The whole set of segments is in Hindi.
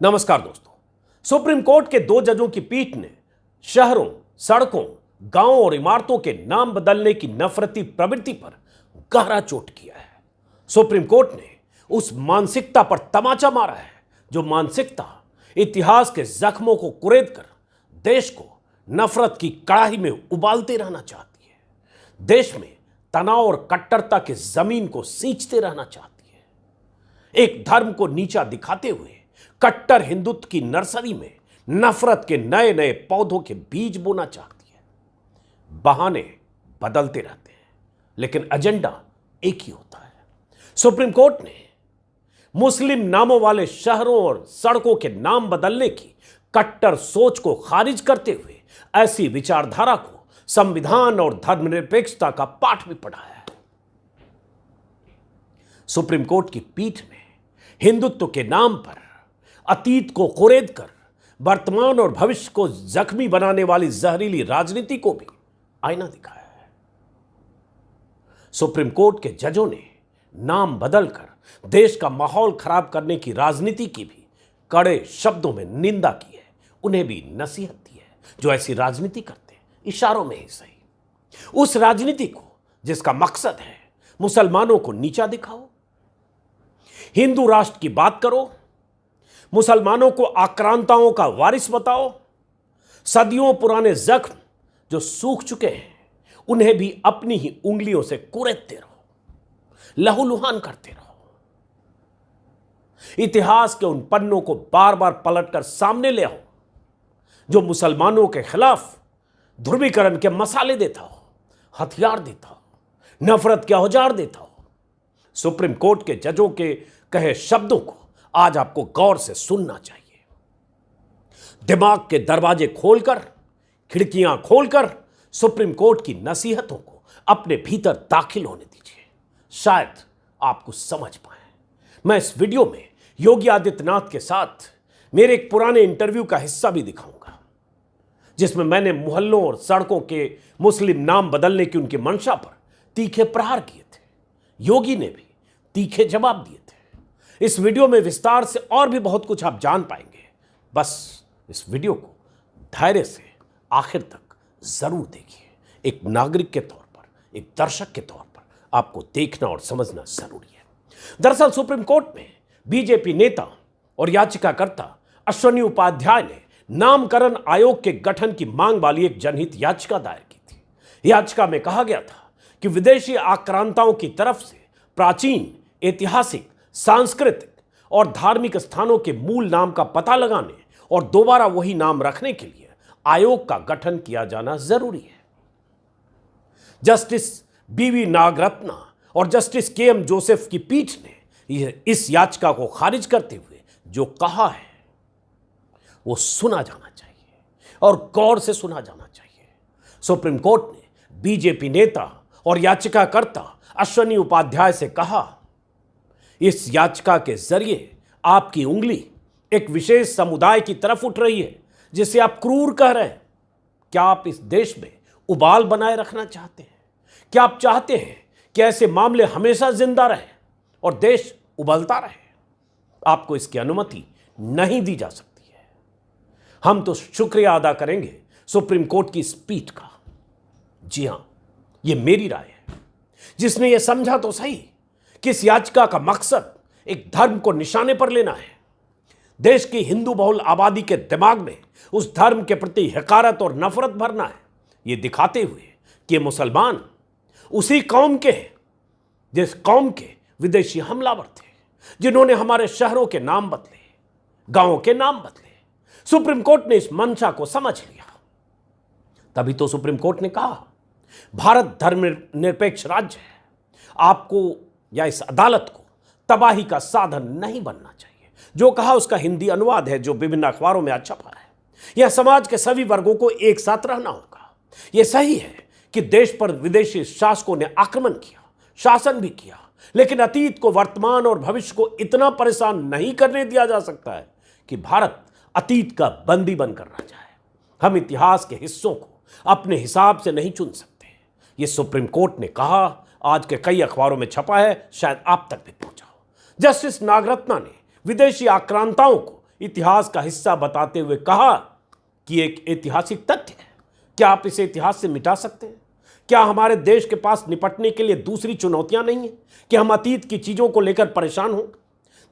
नमस्कार दोस्तों। सुप्रीम कोर्ट के दो जजों की पीठ ने शहरों, सड़कों, गांवों और इमारतों के नाम बदलने की नफरती प्रवृत्ति पर गहरा चोट किया है। सुप्रीम कोर्ट ने उस मानसिकता पर तमाचा मारा है जो मानसिकता इतिहास के जख्मों को कुरेद कर देश को नफरत की कड़ाही में उबालते रहना चाहती है, देश में तनाव और कट्टरता की जमीन को सींचते रहना चाहती है, एक धर्म को नीचा दिखाते हुए कट्टर हिंदुत्व की नर्सरी में नफरत के नए नए पौधों के बीज बोना चाहती है। बहाने बदलते रहते हैं लेकिन एजेंडा एक ही होता है। सुप्रीम कोर्ट ने मुस्लिम नामों वाले शहरों और सड़कों के नाम बदलने की कट्टर सोच को खारिज करते हुए ऐसी विचारधारा को संविधान और धर्मनिरपेक्षता का पाठ भी पढ़ाया है। सुप्रीम कोर्ट की पीठ ने हिंदुत्व के नाम पर अतीत को कुरेद कर वर्तमान और भविष्य को जख्मी बनाने वाली जहरीली राजनीति को भी आईना दिखाया है। सुप्रीम कोर्ट के जजों ने नाम बदलकर देश का माहौल खराब करने की राजनीति की भी कड़े शब्दों में निंदा की है, उन्हें भी नसीहत दी है जो ऐसी राजनीति करते हैं, इशारों में ही सही। उस राजनीति को जिसका मकसद है मुसलमानों को नीचा दिखाओ, हिंदू राष्ट्र की बात करो, मुसलमानों को आक्रांताओं का वारिस बताओ, सदियों पुराने जख्म जो सूख चुके हैं उन्हें भी अपनी ही उंगलियों से कुरेदते रहो, लहूलुहान करते रहो। इतिहास के उन पन्नों को बार बार पलटकर सामने ले आओ जो मुसलमानों के खिलाफ ध्रुवीकरण के मसाले देता हो, हथियार देता हो, नफरत के औजार देता हो। सुप्रीम कोर्ट के जजों के कहे शब्दों को आज आपको गौर से सुनना चाहिए। दिमाग के दरवाजे खोलकर, खिड़कियां खोलकर सुप्रीम कोर्ट की नसीहतों को अपने भीतर दाखिल होने दीजिए, शायद आप कुछ समझ पाए। मैं इस वीडियो में योगी आदित्यनाथ के साथ मेरे एक पुराने इंटरव्यू का हिस्सा भी दिखाऊंगा जिसमें मैंने मोहल्लों और सड़कों के मुस्लिम नाम बदलने की उनकी मंशा पर तीखे प्रहार किए थे। योगी ने भी तीखे जवाब दिए थे। इस वीडियो में विस्तार से और भी बहुत कुछ आप जान पाएंगे। बस इस वीडियो को धैर्य से आखिर तक जरूर देखिए। एक नागरिक के तौर पर, एक दर्शक के तौर पर आपको देखना और समझना जरूरी है। दरअसल सुप्रीम कोर्ट में बीजेपी नेता और याचिकाकर्ता अश्विनी उपाध्याय ने नामकरण आयोग के गठन की मांग वाली एक जनहित याचिका दायर की थी। याचिका में कहा गया था कि विदेशी आक्रांताओं की तरफ से प्राचीन, ऐतिहासिक, सांस्कृतिक और धार्मिक स्थानों के मूल नाम का पता लगाने और दोबारा वही नाम रखने के लिए आयोग का गठन किया जाना जरूरी है। जस्टिस बीवी नागरत्ना और जस्टिस केएम जोसेफ की पीठ ने इस याचिका को खारिज करते हुए जो कहा है वो सुना जाना चाहिए और गौर से सुना जाना चाहिए। सुप्रीम कोर्ट ने बीजेपी नेता और याचिकाकर्ता अश्विनी उपाध्याय से कहा, इस याचिका के जरिए आपकी उंगली एक विशेष समुदाय की तरफ उठ रही है जिसे आप क्रूर कह रहे हैं। क्या आप इस देश में उबाल बनाए रखना चाहते हैं? क्या आप चाहते हैं कि ऐसे मामले हमेशा जिंदा रहें और देश उबलता रहे? आपको इसकी अनुमति नहीं दी जा सकती है। हम तो शुक्रिया अदा करेंगे सुप्रीम कोर्ट की इस पीठ का। जी हां, यह मेरी राय है। जिसने यह समझा तो सही कि इस याचिका का मकसद एक धर्म को निशाने पर लेना है, देश की हिंदू बहुल आबादी के दिमाग में उस धर्म के प्रति हकारत और नफरत भरना है, यह दिखाते हुए कि मुसलमान उसी कौम के हैं जिस कौम के विदेशी हमलावर थे, जिन्होंने हमारे शहरों के नाम बदले, गांवों के नाम बदले। सुप्रीम कोर्ट ने इस मंशा को समझ लिया। तभी तो सुप्रीम कोर्ट ने कहा, भारत धर्मनिरपेक्ष राज्य है, आपको या इस अदालत को तबाही का साधन नहीं बनना चाहिए। जो कहा उसका हिंदी अनुवाद है जो विभिन्न अखबारों में छपा है। यह समाज के सभी वर्गों को एक साथ रहना होगा। यह सही है कि देश पर विदेशी शासकों ने आक्रमण किया, शासन भी किया, लेकिन अतीत को, वर्तमान और भविष्य को इतना परेशान नहीं करने दिया जा सकता है कि भारत अतीत का बंदी बनकर रह जाए। हम इतिहास के हिस्सों को अपने हिसाब से नहीं चुन सकते। यह सुप्रीम कोर्ट ने कहा, आज के कई अखबारों में छपा है, शायद आप तक भी पहुंचा हो। जस्टिस नागरत्ना ने विदेशी आक्रांताओं को इतिहास का हिस्सा बताते हुए कहा कि एक ऐतिहासिक तथ्य है। क्या आप इसे इतिहास से मिटा सकते हैं? क्या हमारे देश के पास निपटने के लिए दूसरी चुनौतियां नहीं है कि हम अतीत की चीजों को लेकर परेशान हों?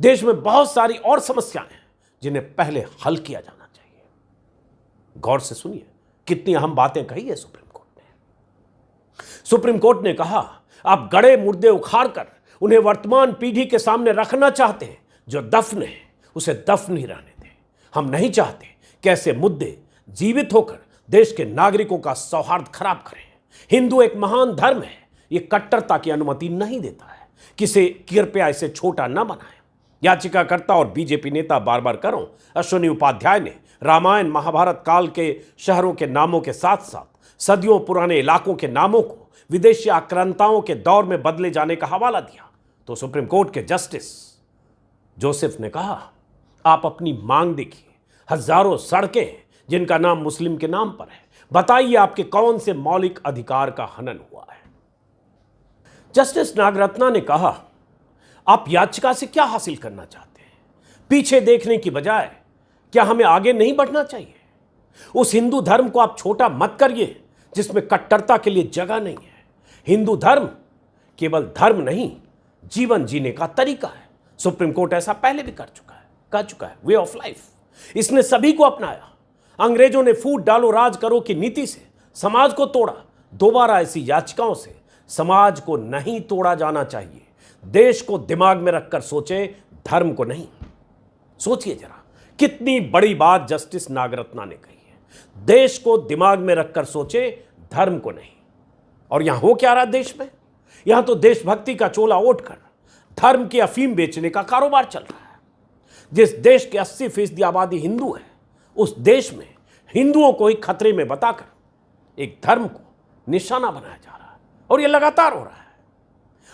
देश में बहुत सारी और समस्याएं हैं जिन्हें पहले हल किया जाना चाहिए। गौर से सुनिए, कितनी अहम बातें कही है सुप्रीम कोर्ट ने। सुप्रीम कोर्ट ने कहा, आप गड़े मुर्दे उखाड़कर उन्हें वर्तमान पीढ़ी के सामने रखना चाहते हैं। जो दफन है उसे दफन ही रहने दें। हम नहीं चाहते कि ऐसे मुद्दे जीवित होकर देश के नागरिकों का सौहार्द खराब करें। हिंदू एक महान धर्म है, यह कट्टरता की अनुमति नहीं देता है। कृपया इसे छोटा न बनाएं। याचिकाकर्ता और बीजेपी नेता बार बार करो अश्विनी उपाध्याय ने रामायण महाभारत काल के शहरों के नामों के साथ साथ सदियों पुराने इलाकों के नामों को विदेशी आक्रांताओं के दौर में बदले जाने का हवाला दिया तो सुप्रीम कोर्ट के जस्टिस जोसेफ ने कहा, आप अपनी मांग देखिए। हजारों सड़कें हैं जिनका नाम मुस्लिम के नाम पर है। बताइए आपके कौन से मौलिक अधिकार का हनन हुआ है? जस्टिस नागरत्ना ने कहा, आप याचिका से क्या हासिल करना चाहते हैं? पीछे देखने की बजाय क्या हमें आगे नहीं बढ़ना चाहिए? उस हिंदू धर्म को आप छोटा मत करिए जिसमें कट्टरता के लिए जगह नहीं है। हिंदू धर्म केवल धर्म नहीं, जीवन जीने का तरीका है। सुप्रीम कोर्ट ऐसा पहले भी कह चुका है। वे ऑफ लाइफ इसने सभी को अपनाया। अंग्रेजों ने फूट डालो राज करो की नीति से समाज को तोड़ा। दोबारा ऐसी याचिकाओं से समाज को नहीं तोड़ा जाना चाहिए। देश को दिमाग में रखकर सोचे, धर्म को नहीं। सोचिए जरा, कितनी बड़ी बात जस्टिस नागरत्ना ने कही है। देश को दिमाग में रखकर सोचे, धर्म को नहीं। और यहां हो क्या रहा देश में? यहां तो देशभक्ति का चोला ओढ़कर धर्म की अफीम बेचने का कारोबार चल रहा है। जिस देश के 80% आबादी हिंदू है, उस देश में हिंदुओं को ही खतरे में बताकर एक धर्म को निशाना बनाया जा रहा है और यह लगातार हो रहा है।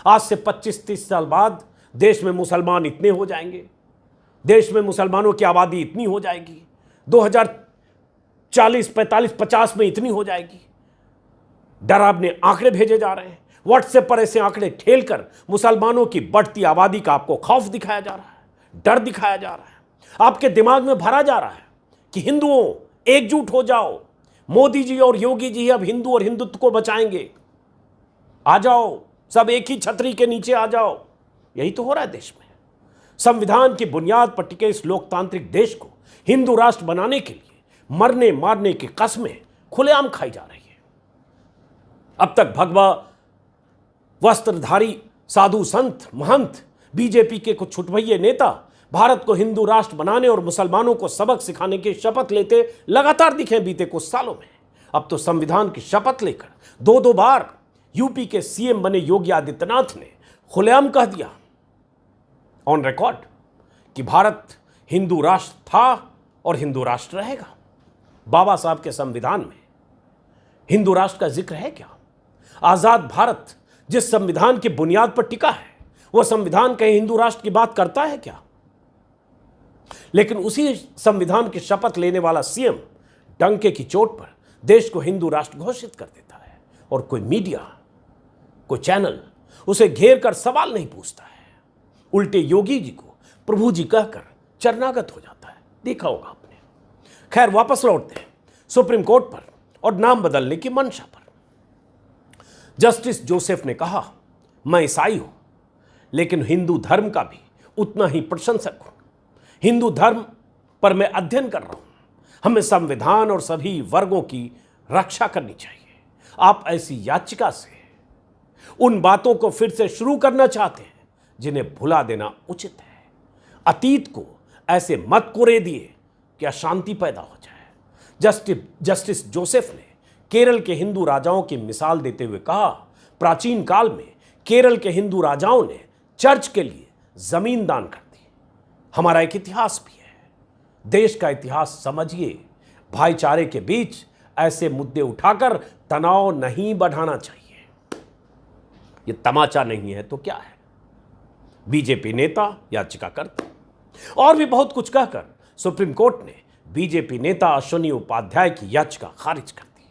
आज से 25-30 साल बाद देश में मुसलमान इतने हो जाएंगे, देश में मुसलमानों की आबादी इतनी हो जाएगी, 2040, 45, 50 में इतनी हो जाएगी। डरावने आंकड़े भेजे जा रहे हैं। व्हाट्सएप पर ऐसे आंकड़े ठेलकर मुसलमानों की बढ़ती आबादी का आपको खौफ दिखाया जा रहा है, डर दिखाया जा रहा है। आपके दिमाग में भरा जा रहा है कि हिंदुओं एकजुट हो जाओ, मोदी जी और योगी जी अब हिंदू और हिंदुत्व को बचाएंगे, आ जाओ, सब एक ही छतरी के नीचे आ जाओ। यही तो हो रहा है देश में। संविधान की बुनियाद पर टिके इस लोकतांत्रिक देश को हिंदू राष्ट्र बनाने के लिए मरने मारने की कस्में खुलेआम खाई जा रही है। अब तक भगवा वस्त्रधारी साधु संत महंत, बीजेपी के कुछ छुटभइये नेता भारत को हिंदू राष्ट्र बनाने और मुसलमानों को सबक सिखाने की शपथ लेते लगातार दिखे बीते कुछ सालों में। अब तो संविधान की शपथ लेकर 2-2 बार यूपी के सीएम बने योगी आदित्यनाथ ने खुलेआम कह दिया ऑन रिकॉर्ड कि भारत हिंदू राष्ट्र था और हिंदू राष्ट्र रहेगा। बाबा साहब के संविधान में हिंदू राष्ट्र का जिक्र है क्या? आजाद भारत जिस संविधान की बुनियाद पर टिका है, वह संविधान कहीं हिंदू राष्ट्र की बात करता है क्या? लेकिन उसी संविधान की शपथ लेने वाला सीएम डंके की चोट पर देश को हिंदू राष्ट्र घोषित कर देता है और कोई मीडिया, कोई चैनल उसे घेर कर सवाल नहीं पूछता है। उल्टे योगी जी को प्रभु जी कहकर चरणागत हो जाता है। देखा होगा आपने। खैर, वापस लौटते हैं सुप्रीम कोर्ट पर और नाम बदलने की मंशा पर। जस्टिस जोसेफ ने कहा, मैं ईसाई हूं लेकिन हिंदू धर्म का भी उतना ही प्रशंसक हूं। हिंदू धर्म पर मैं अध्ययन कर रहा हूं। हमें संविधान और सभी वर्गों की रक्षा करनी चाहिए। आप ऐसी याचिका से उन बातों को फिर से शुरू करना चाहते हैं जिन्हें भुला देना उचित है। अतीत को ऐसे मत कोरे दिए कि अशांति पैदा हो जाए। जस्टिस जोसेफ ने केरल के हिंदू राजाओं की मिसाल देते हुए कहा, प्राचीन काल में केरल के हिंदू राजाओं ने चर्च के लिए जमीन दान कर दी। हमारा एक इतिहास भी है। देश का इतिहास समझिए। भाईचारे के बीच ऐसे मुद्दे उठाकर तनाव नहीं बढ़ाना चाहिए। ये तमाचा नहीं है तो क्या है? बीजेपी नेता याचिकाकर्ता और भी बहुत कुछ कहकर सुप्रीम कोर्ट ने बीजेपी नेता अश्विनी उपाध्याय की याचिका खारिज कर दी।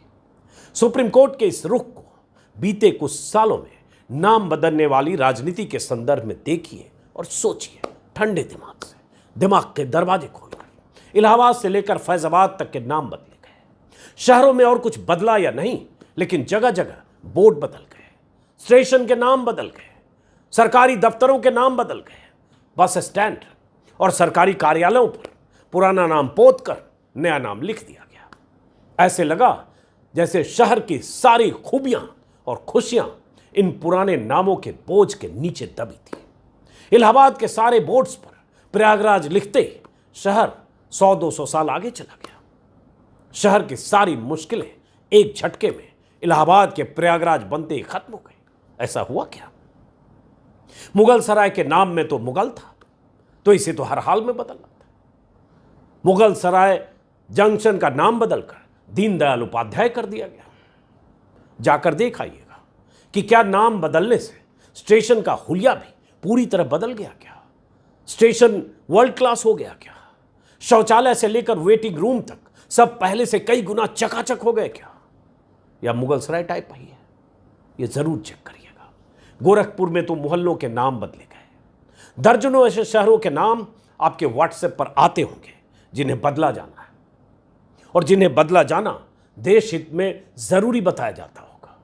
सुप्रीम कोर्ट के इस रुख को बीते कुछ सालों में नाम बदलने वाली राजनीति के संदर्भ में देखिए और सोचिए ठंडे दिमाग से, दिमाग के दरवाजे खोलकर। इलाहाबाद से लेकर फैजाबाद तक के नाम बदले गए। शहरों में और कुछ बदला या नहीं, लेकिन जगह जगह बोर्ड बदल गए, स्टेशन के नाम बदल गए, सरकारी दफ्तरों के नाम बदल गए, बस स्टैंड और सरकारी कार्यालयों पर पुराना नाम पोत कर नया नाम लिख दिया गया। ऐसे लगा जैसे शहर की सारी खूबियां और खुशियां इन पुराने नामों के बोझ के नीचे दबी थी। इलाहाबाद के सारे बोर्ड्स पर प्रयागराज लिखते ही शहर 100-200 साल आगे चला गया। शहर की सारी मुश्किलें एक झटके में इलाहाबाद के प्रयागराज बनते ही खत्म हो गई। ऐसा हुआ क्या? मुगल सराय के नाम में तो मुगल था, तो इसे तो हर हाल में बदलना था। मुगल सराय जंक्शन का नाम बदलकर दीनदयाल उपाध्याय कर दिया गया। जाकर देख आइएगा कि क्या नाम बदलने से स्टेशन का हुलिया भी पूरी तरह बदल गया क्या? स्टेशन वर्ल्ड क्लास हो गया क्या? शौचालय से लेकर वेटिंग रूम तक सब पहले से कई गुना चकाचक हो गए क्या? या मुगल सराय टाइप ही है? ये जरूर चेक करिएगा। गोरखपुर में तो मोहल्लों के नाम बदले गए। दर्जनों ऐसे शहरों के नाम आपके व्हाट्सएप पर आते होंगे जिन्हें बदला जाना है, और जिन्हें बदला जाना देश हित में जरूरी बताया जाता होगा।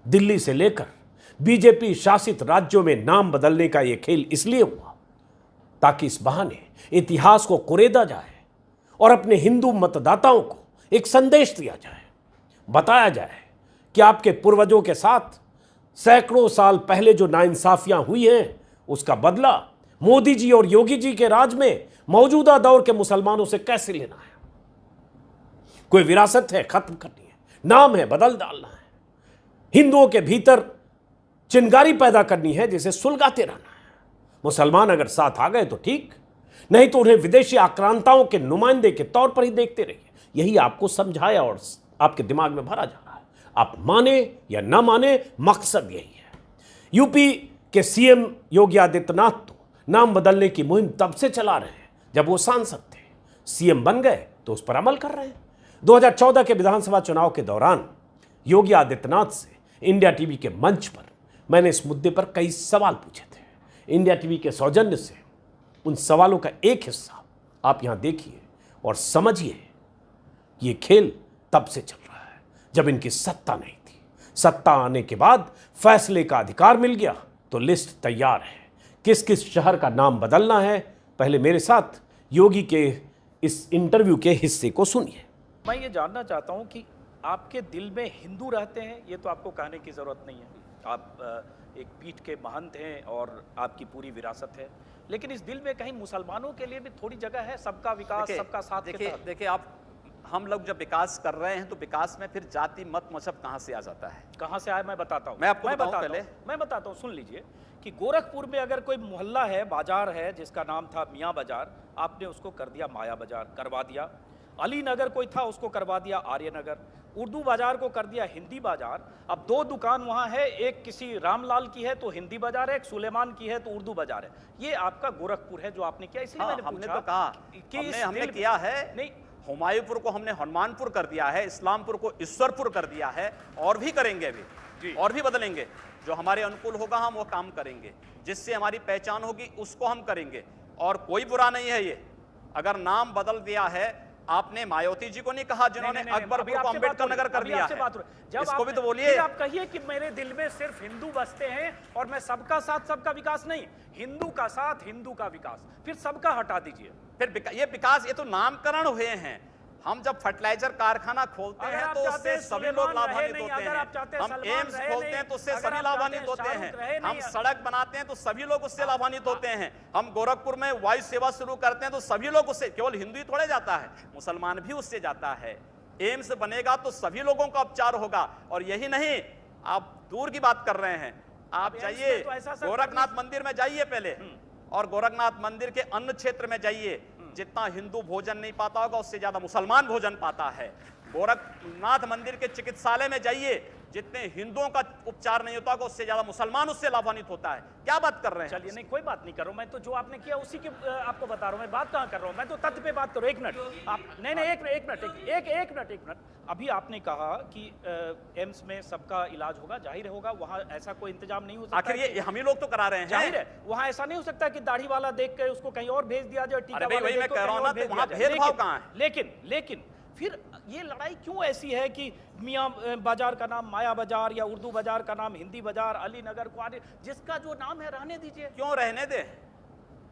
दिल्ली से लेकर बीजेपी शासित राज्यों में नाम बदलने का यह खेल इसलिए हुआ ताकि इस बहाने इतिहास को कुरेदा जाए और अपने हिंदू मतदाताओं को एक संदेश दिया जाए, बताया जाए कि आपके पूर्वजों के साथ सैकड़ों साल पहले जो नाइंसाफियां हुई हैं उसका बदला मोदी जी और योगी जी के राज में मौजूदा दौर के मुसलमानों से कैसे लेना है। कोई विरासत है, खत्म करनी है, नाम है, बदल डालना है। हिंदुओं के भीतर चिंगारी पैदा करनी है, जिसे सुलगाते रहना है। मुसलमान अगर साथ आ गए तो ठीक, नहीं तो उन्हें विदेशी आक्रांताओं के नुमाइंदे के तौर पर ही देखते रहिए। यही आपको समझाया और आपके दिमाग में भरा जा रहा है। आप माने या ना माने, मकसद यही है। यूपी के सीएम योगी आदित्यनाथ तो नाम बदलने की मुहिम तब से चला रहे हैं जब वो सांसद थे। सीएम बन गए तो उस पर अमल कर रहे हैं। 2014 के विधानसभा चुनाव के दौरान योगी आदित्यनाथ से इंडिया टीवी के मंच पर मैंने इस मुद्दे पर कई सवाल पूछे थे। इंडिया टीवी के सौजन्य से उन सवालों का एक हिस्सा आप यहां देखिए और समझिए कि ये खेल तब से चल रहा है जब इनकी सत्ता नहीं थी। सत्ता आने के बाद फैसले का अधिकार मिल गया तो लिस्ट तैयार है, किस किस शहर का नाम बदलना है। पहले मेरे साथ योगी के इस इंटरव्यू के हिस्से को सुनिए। मैं ये जानना चाहता हूँ कि आपके दिल में हिंदू रहते हैं, ये तो आपको कहने की ज़रूरत नहीं है। आप एक पीठ के महंत हैं और आपकी पूरी विरासत है, लेकिन इस दिल में कहीं मुसलमानों के लिए भी थोड़ी जगह है, सबका विकास, सबका साथ। देखिए आप, हम लोग जब विकास कर रहे हैं तो विकास में फिर जाति मत मजहब कहाँ से आ जाता है? कहाँ से आया मैं बताता हूँ। मैं आपको मैं बताता हूँ, सुन लीजिए कि गोरखपुर में अगर कोई मोहल्ला है, बाजार है जिसका नाम था मियाँ बाजार, आपने उसको कर दिया माया बाजार, करवा दिया। अली नगर कोई था, उसको करवा दिया आर्य नगर। उर्दू बाजार को कर दिया हिंदी बाजार। अब 2 दुकान वहाँ है, एक किसी रामलाल की है तो हिंदी बाजार है, एक सुलेमान की है तो उर्दू बाजार है। ये आपका गोरखपुर है जो आपने किया, इसलिए मैंने हमने पूछा तो कहा कि हमने किया है। नहीं, हुमायूंपुर को हमने हनुमानपुर कर दिया है, इस्लामपुर को ईश्वरपुर कर दिया है, और भी करेंगे अभी, और भी बदलेंगे। जो हमारे अनुकूल होगा हम वो काम करेंगे, जिससे हमारी पहचान होगी उसको हम करेंगे, और कोई बुरा नहीं है ये। अगर नाम बदल दिया है, आपने मायावती जी को नहीं कहा जिन्होंने अकबरपुर को अम्बेडकर नगर कर दिया है, इसको भी तो बोलिए। आप कहिए कि मेरे दिल में सिर्फ हिंदू बसते हैं और मैं सबका साथ सबका विकास नहीं, हिंदू का साथ हिंदू का विकास, फिर सबका हटा दीजिए। फिर ये विकास, ये तो नामकरण हुए हैं। हम जब फर्टिलाइजर कारखाना खोलते हैं तो उससे सभी लोग लाभान्वित होते हैं। हम एम्स खोलते हैं तो उससे सभी लाभान्वित होते हैं। हम सड़क बनाते हैं तो सभी लोग उससे लाभान्वित होते हैं। हम गोरखपुर में वायु सेवा शुरू करते हैं तो सभी लोग उससे, केवल हिंदू ही थोड़े जाता है, मुसलमान भी उससे जाता है। एम्स बनेगा तो सभी लोगों का उपचार होगा। और यही नहीं, आप दूर की बात कर रहे हैं, आप जाइए गोरखनाथ मंदिर में जाइए पहले, और गोरखनाथ मंदिर के अन्य क्षेत्र में जाइए। जितना हिंदू भोजन नहीं पाता होगा उससे ज्यादा मुसलमान भोजन पाता है। गोरखनाथ मंदिर के चिकित्सालय में जाइए, जितने हिंदुओं का उपचार नहीं होता, उससे ज्यादा मुसलमान उससे लाभान्वित होता है। क्या बात कर रहे हैं? चलिए, नहीं, कोई बात नहीं कर रहा हूं मैं, तो जो आपने किया उसी के आपको बता रहा हूं। मैं बात कहां कर रहा हूं, मैं तो तथ्य पे बात करूं। एक मिनट आप, नहीं नहीं, एक मिनट। अभी आपने कहा कि एम्स में सबका इलाज होगा, जाहिर होगा, वहां ऐसा कोई इंतजाम नहीं हो सकता। आखिर ये हम ही लोग तो करा रहे हैं, जाहिर है वहां ऐसा नहीं हो सकता कि दाढ़ी वाला देख के उसको कहीं और भेज दिया जाए, टीका वाला वही मैं कह रहा हूं ना, तो वहां भेदभाव कहां है? लेकिन फिर ये लड़ाई क्यों ऐसी है कि मियां बाजार का नाम माया बाजार, या उर्दू बाजार का नाम हिंदी बाजार, अली नगर, क्वारी, जिसका जो नाम है रहने दीजिए। क्यों रहने दे?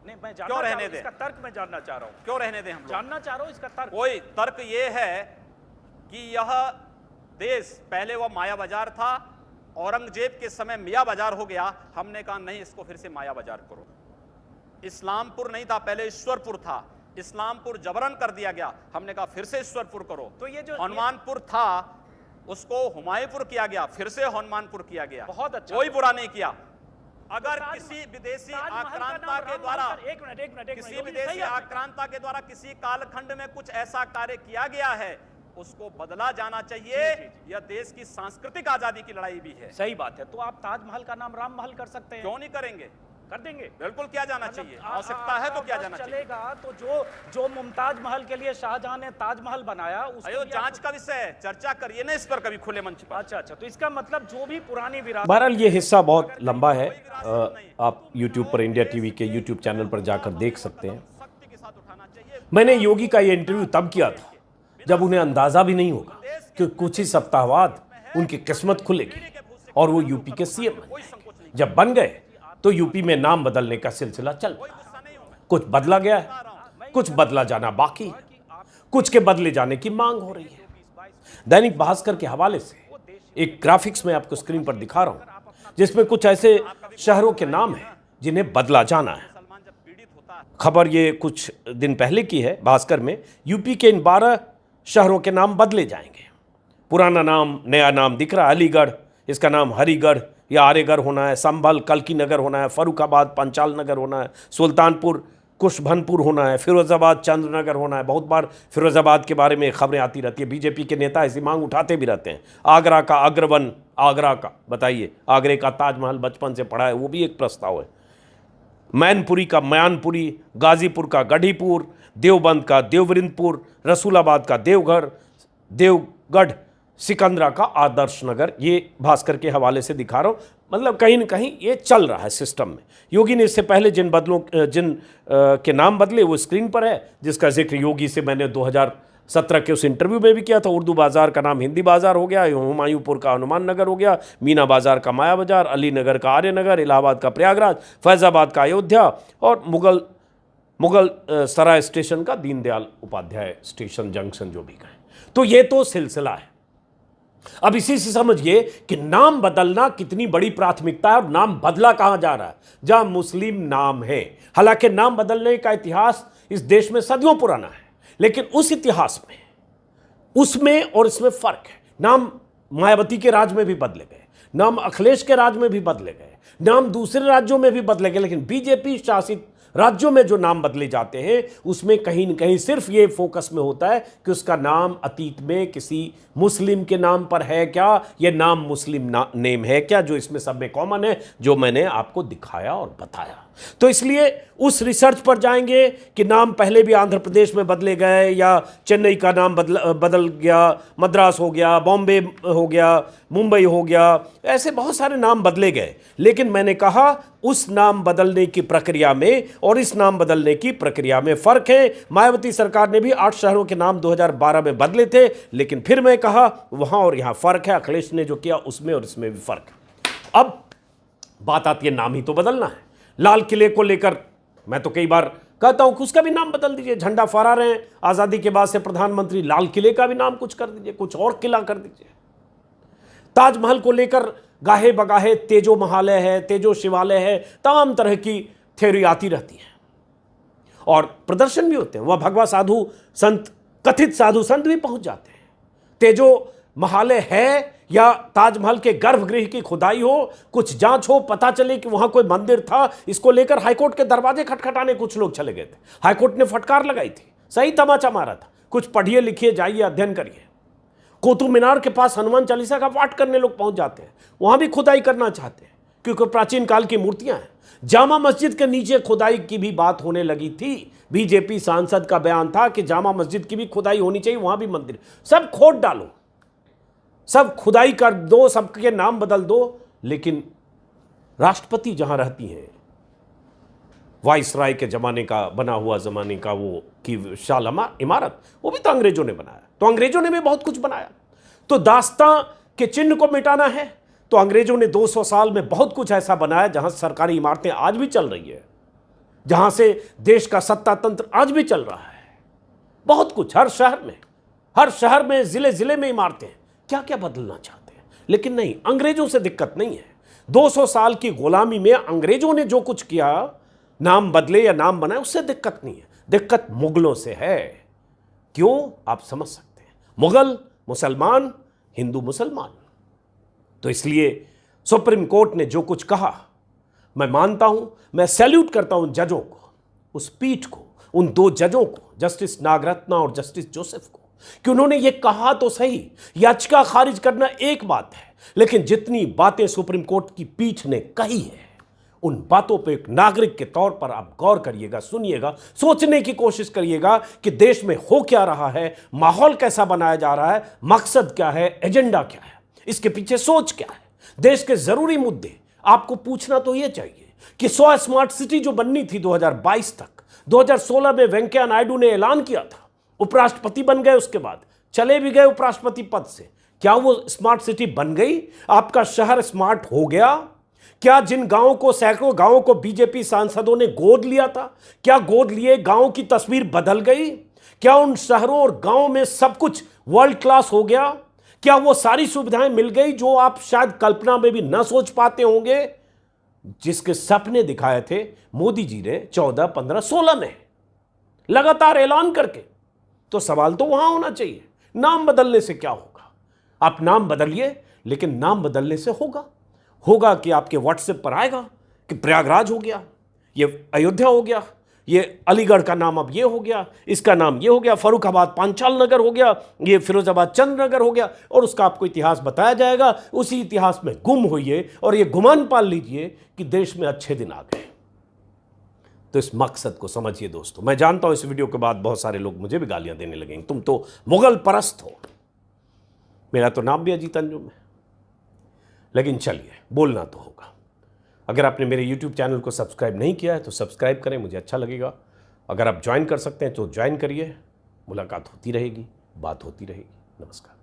नहीं, मैं जानना चाह रहा हूं इसका तर्क, मैं जानना चाह रहा हूं। क्यों रहने दे? हम जानना चाह रहा हूं इसका तर्क। कोई तर्क ये है कि यह देश पहले वह माया बाजार था, औरंगजेब के समय मियां बाजार हो गया। हमने कहा नहीं, इसको फिर से माया बाजार करो। इस्लामपुर नहीं था, पहले ईश्वरपुर था, इस्लामपुर जबरन कर दिया गया। हमने कहा फिर से ईश्वरपुर करो। तो ये जो हनुमानपुर था उसको हुमायूंपुर किया गया, फिर से हनुमानपुर किया गया। बहुत अच्छा, कोई बुरा नहीं किया। अगर तो किसी विदेशी ताजमहल का आक्रांता नाम के द्वारा, एक मिनट, किसी विदेशी आक्रांता के द्वारा किसी कालखंड में कुछ ऐसा कार्य किया गया है, उसको बदला जाना चाहिए। यह देश की सांस्कृतिक आजादी की लड़ाई भी है। सही बात है। तो आप ताजमहल का नाम राम महल कर सकते हैं? क्यों नहीं करेंगे? कर देंगे, बिल्कुल किया जाना चाहिए। आवश्यकता है तो किया जाना चाहिए। चलेगा। तो जो मुमताज महल के लिए शाहजहां ने ताजमहल बनाया, उसको जांच का विषय है, चर्चा करिए ना इस पर कभी खुले मंच पर। अच्छा, तो इसका मतलब जो भी पुरानी विरासत। बहरहाल ये हिस्सा बहुत लंबा है, आप YouTube पर इंडिया टीवी के YouTube चैनल पर जाकर देख सकते हैं। मैंने योगी का ये इंटरव्यू तब किया था जब उन्हें अंदाजा भी नहीं होगा कि कुछ ही सप्ताह बाद उनकी किस्मत खुलेगी और वो यूपी के सीएम बन जाएंगे। जब बन गए तो यूपी में नाम बदलने का सिलसिला चल पड़ा। कुछ बदला गया है, कुछ बदला जाना बाकी है, कुछ के बदले जाने की मांग हो रही है। दैनिक भास्कर के हवाले से एक ग्राफिक्स में आपको स्क्रीन पर दिखा रहा हूं, जिसमें कुछ ऐसे शहरों के नाम हैं जिन्हें बदला जाना है। खबर ये कुछ दिन पहले की है भास्कर में। यूपी के इन 12 शहरों के नाम बदले जाएंगे। पुराना नाम, नया नाम दिख रहा है। अलीगढ़, इसका नाम हरिगढ़ या आर्यगढ़ होना है। संभल कल्की नगर होना है। फर्रुखाबाद पंचाल नगर होना है। सुल्तानपुर कुशभनपुर होना है। फिरोजाबाद चंद्रनगर होना है। बहुत बार फिरोजाबाद के बारे में खबरें आती रहती है, बीजेपी के नेता ऐसी मांग उठाते भी रहते हैं। आगरा का अग्रवन, आगरा का बताइए, आगरे का ताजमहल बचपन से पढ़ा है, वो भी एक प्रस्ताव है। मैनपुरी का म्यानपुरी, गाजीपुर का गढ़ीपुर, देवबंद का देवरिंदपुर, रसूलाबाद का देवघर, देवगढ़, सिकंदरा का आदर्श नगर। ये भास्कर के हवाले से दिखा रहा हूँ। मतलब कहीं न कहीं ये चल रहा है सिस्टम में। योगी ने इससे पहले जिन के नाम बदले वो स्क्रीन पर है, जिसका जिक्र योगी से मैंने 2017 के उस इंटरव्यू में भी किया था। उर्दू बाजार का नाम हिंदी बाजार हो गया, हुमायूंपुर का हनुमान नगर हो गया, मीना बाजार का माया बाजार, अली नगर का आर्य नगर, इलाहाबाद का प्रयागराज, फैजाबाद का अयोध्या और मुगल सराय स्टेशन का दीनदयाल उपाध्याय स्टेशन जंक्शन जो भी कहें। तो ये तो सिलसिला है। अब इसी से समझिए कि नाम बदलना कितनी बड़ी प्राथमिकता है और नाम बदला कहां जा रहा है, जहां मुस्लिम नाम है। हालांकि नाम बदलने का इतिहास इस देश में सदियों पुराना है, लेकिन उस इतिहास में, उसमें और इसमें फर्क है। नाम मायावती के राज में भी बदले गए, नाम अखिलेश के राज में भी बदले गए, नाम दूसरे राज्यों में भी बदले गए, लेकिन बीजेपी शासित राज्यों में जो नाम बदले जाते हैं उसमें कहीं न कहीं सिर्फ ये फोकस में होता है कि उसका नाम अतीत में किसी मुस्लिम के नाम पर है क्या, ये नाम मुस्लिम नेम है क्या, जो इसमें सब में कॉमन है, जो मैंने आपको दिखाया और बताया। तो इसलिए उस रिसर्च पर जाएंगे कि नाम पहले भी आंध्र प्रदेश में बदले गए, या चेन्नई का नाम बदल गया, मद्रास हो गया, बॉम्बे हो गया, मुंबई हो गया, ऐसे बहुत सारे नाम बदले गए। लेकिन मैंने कहा उस नाम बदलने की प्रक्रिया में और इस नाम बदलने की प्रक्रिया में फर्क है। मायावती सरकार ने भी 8 शहरों के नाम 2012 में बदले थे, लेकिन फिर मैं कहा वहां और यहां फर्क है। अखिलेश ने जो किया उसमें और इसमें भी फर्क है। अब बात आती है नाम ही तो बदलना है। लाल किले को लेकर मैं तो कई बार कहता हूं कि उसका भी नाम बदल दीजिए। झंडा फहरा रहे हैं आजादी के बाद से प्रधानमंत्री, लाल किले का भी नाम कुछ कर दीजिए, कुछ और किला कर दीजिए। ताजमहल को लेकर गाहे बगाहे तेजो महालय है, तेजो शिवालय है, तमाम तरह की थ्योरी आती रहती है और प्रदर्शन भी होते हैं। वह भगवा साधु संत, कथित साधु संत भी पहुंच जाते हैं। तेजो महालय है या ताजमहल के गर्भगृह की खुदाई हो, कुछ जांच हो, पता चले कि वहां कोई मंदिर था, इसको लेकर हाईकोर्ट के दरवाजे खटखटाने कुछ लोग चले गए थे। हाईकोर्ट ने फटकार लगाई थी, सही तमाचा मारा था। कुछ पढ़िए लिखिए, जाइए अध्ययन करिए। कुतुब मीनार के पास हनुमान चालीसा का पाठ करने लोग पहुंच जाते हैं, वहां भी खुदाई करना चाहते हैं क्योंकि प्राचीन काल की मूर्तियां हैं। जामा मस्जिद के नीचे खुदाई की भी बात होने लगी थी। बीजेपी सांसद का बयान था कि जामा मस्जिद की भी खुदाई होनी चाहिए, वहां भी मंदिर। सब खोद डालो, सब खुदाई कर दो, सबके नाम बदल दो, लेकिन राष्ट्रपति जहां रहती हैं, वाइसराय के जमाने का बना हुआ जमाने का वो की विशाल इमारत, वो भी तो अंग्रेजों ने बनाया। तो अंग्रेजों ने भी बहुत कुछ बनाया। तो दास्तां के चिन्ह को मिटाना है तो अंग्रेजों ने 200 साल में बहुत कुछ ऐसा बनाया जहां सरकारी इमारतें आज भी चल रही है, जहां से देश का सत्ता तंत्र आज भी चल रहा है। बहुत कुछ हर शहर में जिले जिले में इमारतें, क्या क्या बदलना चाहते हैं। लेकिन नहीं, अंग्रेजों से दिक्कत नहीं है। 200 साल की गुलामी में अंग्रेजों ने जो कुछ किया, नाम बदले या नाम बनाए, उससे दिक्कत नहीं है। दिक्कत मुगलों से है। क्यों, आप समझ सकते हैं। मुगल मुसलमान, हिंदू मुसलमान। तो इसलिए सुप्रीम कोर्ट ने जो कुछ कहा, मैं मानता हूं, मैं सैल्यूट करता हूं जजों को, उस पीठ को, उन 2 जजों को, जस्टिस नागरत्ना और जस्टिस जोसेफ को, कि उन्होंने ये कहा तो सही, याचिका खारिज करना एक बात है, लेकिन जितनी बातें सुप्रीम कोर्ट की पीठ ने कही है, उन बातों पे एक नागरिक के तौर पर आप गौर करिएगा, सुनिएगा, सोचने की कोशिश करिएगा कि देश में हो क्या रहा है, माहौल कैसा बनाया जा रहा है, मकसद क्या है, एजेंडा क्या है, इसके पीछे सोच क्या है। देश के जरूरी मुद्दे आपको पूछना तो यह चाहिए कि 100 स्मार्ट सिटी जो बननी थी 2022 तक, 2016 में वेंकैया नायडू ने ऐलान किया था, उपराष्ट्रपति बन गए, उसके बाद चले भी गए उपराष्ट्रपति पद से। क्या वो स्मार्ट सिटी बन गई? आपका शहर स्मार्ट हो गया? क्या जिन गांवों को, सैकड़ों गांवों को बीजेपी सांसदों ने गोद लिया था, क्या गोद लिए गांवों की तस्वीर बदल गई? क्या उन शहरों और गांवों में सब कुछ वर्ल्ड क्लास हो गया? क्या वो सारी सुविधाएं मिल गई जो आप शायद कल्पना में भी ना सोच पाते होंगे? जिसके सपने दिखाए थे मोदी जी ने 14, 15, 16 में लगातार ऐलान करके। तो सवाल तो वहां होना चाहिए, नाम बदलने से क्या होगा? आप नाम बदलिए, लेकिन नाम बदलने से होगा कि आपके व्हाट्सएप पर आएगा कि प्रयागराज हो गया, ये अयोध्या हो गया, ये अलीगढ़ का नाम अब ये हो गया, इसका नाम ये हो गया, फर्रुखाबाद पांचाल नगर हो गया, ये फिरोजाबाद चंद्र नगर हो गया, और उसका आपको इतिहास बताया जाएगा। उसी इतिहास में गुम होइए और ये गुमान पाल लीजिए कि देश में अच्छे दिन आ गए। तो इस मकसद को समझिए दोस्तों। मैं जानता हूं इस वीडियो के बाद बहुत सारे लोग मुझे भी गालियां देने लगेंगे, तुम तो मुगल परस्त हो। मेरा तो नाम भी अजीत अंजुम है, लेकिन चलिए, बोलना तो होगा। अगर आपने मेरे YouTube चैनल को सब्सक्राइब नहीं किया है तो सब्सक्राइब करें, मुझे अच्छा लगेगा। अगर आप ज्वाइन कर सकते हैं तो ज्वाइन करिए। मुलाकात होती रहेगी, बात होती रहेगी। नमस्कार।